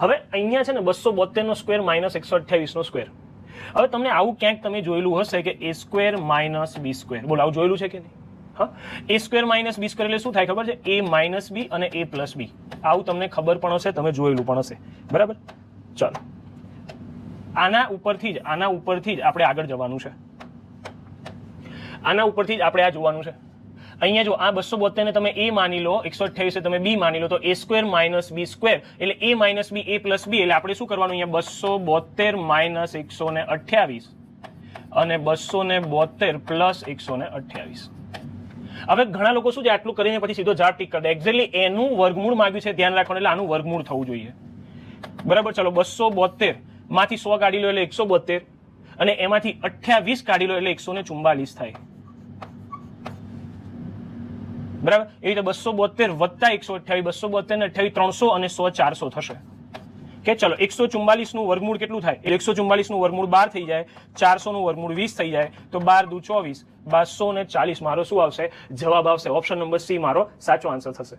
હવે અહીંયા છે ને 272 નો સ્ક્વેર માઇનસ 128 નો સ્ક્વેર. હવે તમને આવું ક્યાંક તમે જોયેલું હશે કે a square minus b square. બોલો આવું જોયેલું છે કે નહીં? હા, a square minus b square એટલે શું થાય ખબર છે? a માઇનસ b અને a પ્લસ b. આવું તમને ખબર પણ હશે, તમે જોયેલું પણ હશે. બરાબર, ચાલો આના ઉપરથી જ આપણે આગળ જવાનું છે. આના ઉપરથી જ આપણે આ જોવાનું છે. અહીંયા જો આ 272 ને તમે a માની લો, 128 તમે b માની લો, તો a square minus b square એટલે a minus b a plus b. એટલે આપણે શું કરવાનું અહીંયા 272 માઇનસ 128 અને 272 પ્લસ 128. હવે ઘણા લોકો શું છે આટલું કરીને પછી સીધો જવાબ ટીક કરી દે. એક્ઝેક્ટલી એનું વર્ગમૂળ માંગ્યું છે, ધ્યાન રાખવાનું, એટલે આનું વર્ગમૂળ થવું જોઈએ. બરાબર, ચલો 272 માંથી 100 કાઢી લો એટલે 172 અને એમાંથી 28 કાઢી લો એટલે 144 થાય. બરાબર, એ રીતે 272 વત્તા 128, 272 ને 28 300 અને 100 400 થશે. કે ચલો 144 નું વર્ગમૂળ કેટલું થાય? 144 નું વર્ગમૂળ 12 થઈ જાય, 400 નું વર્ગમૂળ 20 થઈ જાય, તો 12 દુ 24, 1240 મારો શું આવશે? જવાબ આવશે ઓપ્શન નંબર સી મારો સાચો આન્સર થશે.